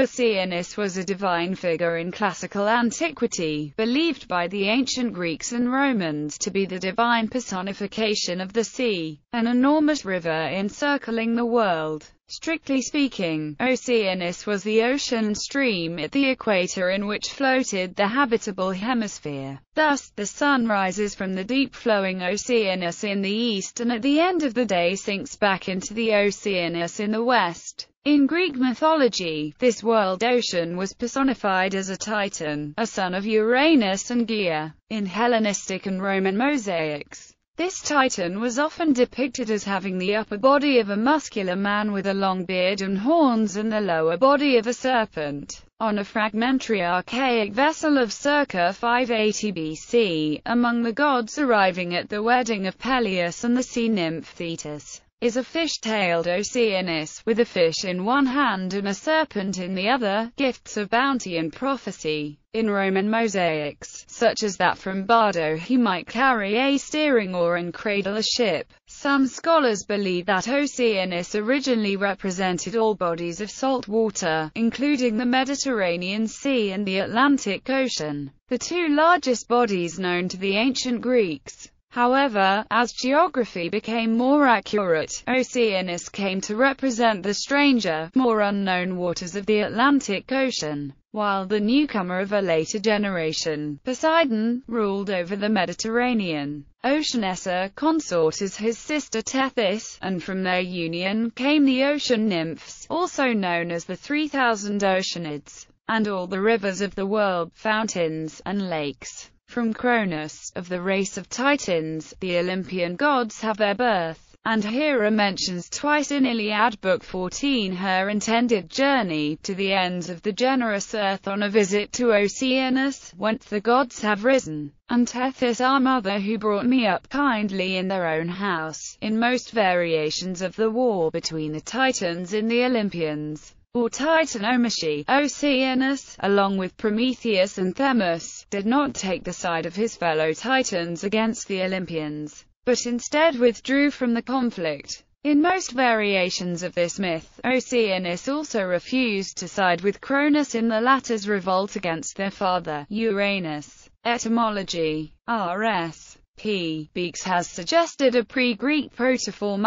Oceanus was a divine figure in classical antiquity, believed by the ancient Greeks and Romans to be the divine personification of the sea, an enormous river encircling the world. Strictly speaking, Oceanus was the ocean stream at the equator in which floated the habitable hemisphere. Thus, the sun rises from the deep-flowing Oceanus in the east and at the end of the day sinks back into the Oceanus in the west. In Greek mythology, this world ocean was personified as a Titan, a son of Uranus and Gaia. In Hellenistic and Roman mosaics, this Titan was often depicted as having the upper body of a muscular man with a long beard and horns and the lower body of a serpent. On a fragmentary archaic vessel of circa 580 BC, among the gods arriving at the wedding of Peleus and the sea nymph Thetis, is a fish-tailed Oceanus, with a fish in one hand and a serpent in the other, gifts of bounty and prophecy. In Roman mosaics, such as that from Bardo, he might carry a steering oar and cradle a ship. Some scholars believe that Oceanus originally represented all bodies of salt water, including the Mediterranean Sea and the Atlantic Ocean, the two largest bodies known to the ancient Greeks. However, as geography became more accurate, Oceanus came to represent the stranger, more unknown waters of the Atlantic Ocean, while the newcomer of a later generation, Poseidon, ruled over the Mediterranean. Oceanus consort as his sister Tethys, and from their union came the ocean nymphs, also known as the 3,000 Oceanids, and all the rivers of the world, fountains, and lakes. From Cronus, of the race of Titans, the Olympian gods have their birth, and Hera mentions twice in Iliad Book 14 her intended journey to the ends of the generous earth on a visit to Oceanus, whence the gods have risen, and Tethys our mother who brought me up kindly in their own house, in most variations of the war between the Titans and the Olympians, or Titanomachy. Oceanus, along with Prometheus and Themis, did not take the side of his fellow Titans against the Olympians, but instead withdrew from the conflict. In most variations of this myth, Oceanus also refused to side with Cronus in the latter's revolt against their father, Uranus. Etymology. R.S. P. Beeks has suggested a pre-Greek protoform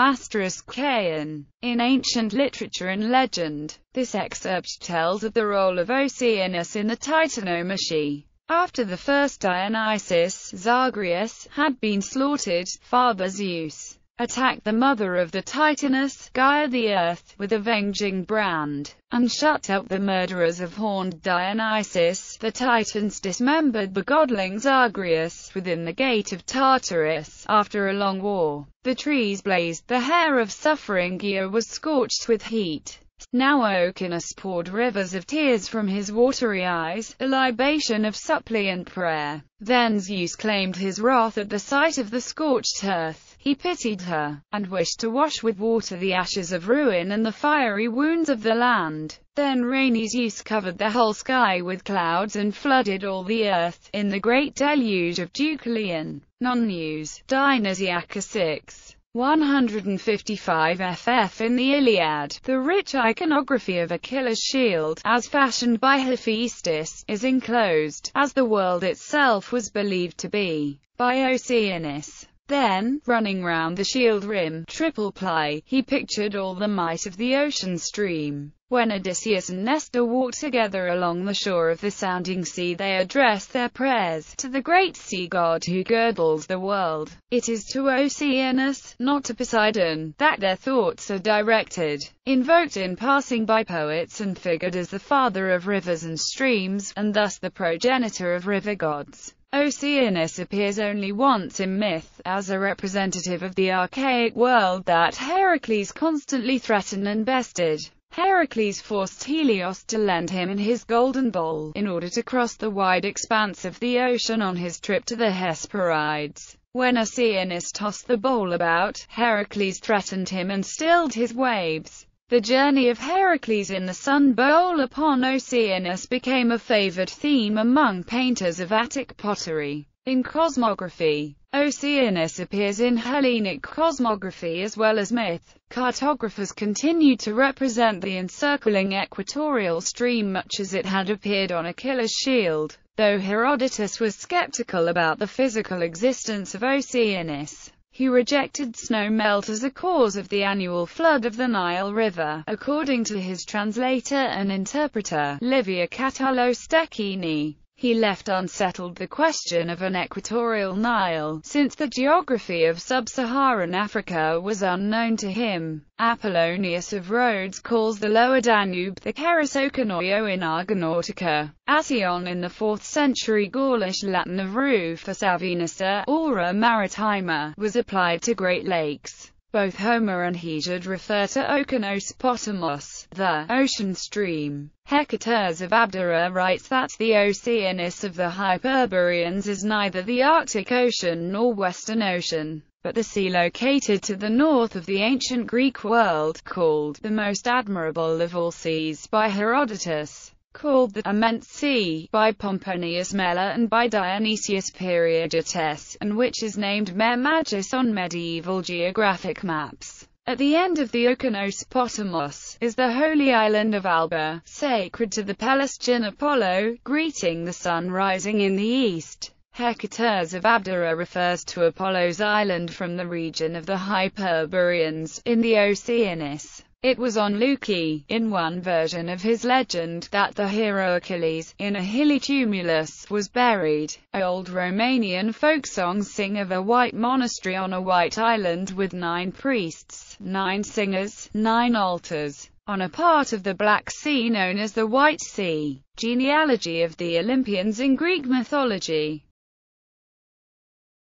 ****. In ancient literature and legend, this excerpt tells of the role of Oceanus in the Titanomachy. After the first Dionysus, Zagreus, had been slaughtered, Father Zeus attacked the mother of the Titaness, Gaia the Earth, with avenging brand, and shut up the murderers of horned Dionysus. The Titans dismembered the godling Zagreus within the gate of Tartarus. After a long war, the trees blazed, the hair of suffering Gaia was scorched with heat. Now Oceanus poured rivers of tears from his watery eyes, a libation of suppliant prayer. Then Zeus claimed his wrath at the sight of the scorched earth. He pitied her, and wished to wash with water the ashes of ruin and the fiery wounds of the land. Then rainy Zeus covered the whole sky with clouds and flooded all the earth, in the great deluge of Deucalion. Non-News. Dionysiaca 6. 155 ff. In the Iliad, the rich iconography of Achilles' shield, as fashioned by Hephaestus, is enclosed, as the world itself was believed to be, by Oceanus. Then, running round the shield rim, triple ply, he pictured all the might of the ocean stream. When Odysseus and Nestor walked together along the shore of the sounding sea, they addressed their prayers to the great sea god who girdles the world. It is to Oceanus, not to Poseidon, that their thoughts are directed. Invoked in passing by poets and figured as the father of rivers and streams, and thus the progenitor of river gods, Oceanus appears only once in myth, as a representative of the archaic world that Heracles constantly threatened and bested. Heracles forced Helios to lend him his golden bowl, in order to cross the wide expanse of the ocean on his trip to the Hesperides. When Oceanus tossed the bowl about, Heracles threatened him and stilled his waves. The journey of Heracles in the sun bowl upon Oceanus became a favored theme among painters of Attic pottery. In cosmography, Oceanus appears in Hellenic cosmography as well as myth. Cartographers continued to represent the encircling equatorial stream much as it had appeared on Achilles' shield, though Herodotus was skeptical about the physical existence of Oceanus. He rejected snow melt as a cause of the annual flood of the Nile River. According to his translator and interpreter, Livia Catallo-Stecchini, he left unsettled the question of an equatorial Nile, since the geography of sub-Saharan Africa was unknown to him. Apollonius of Rhodes calls the lower Danube the Keresokonoio in Argonautica. Asion in the 4th century Gaulish Latin of Rufus Avinusa, Aura Maritima, was applied to Great Lakes. Both Homer and Hesiod refer to Oceanos, the ocean stream. Hecateurs of Abdera writes that the Oceanus of the Hyperboreans is neither the Arctic Ocean nor Western Ocean, but the sea located to the north of the ancient Greek world, called the most admirable of all seas by Herodotus, called the immense sea by Pomponius Mela and by Dionysius Periodotus, and which is named Mare Magis on medieval geographic maps. At the end of the Oceanos is the holy island of Alba, sacred to the Pelasgian Apollo, greeting the sun rising in the east. Hecateurs of Abdera refers to Apollo's island from the region of the Hyperboreans, in the Oceanus. It was on Leuci, in one version of his legend, that the hero Achilles, in a hilly tumulus, was buried. Old Romanian folk songs sing of a white monastery on a white island with 9 priests, 9 singers, 9 altars, on a part of the Black Sea known as the White Sea. Genealogy of the Olympians in Greek mythology.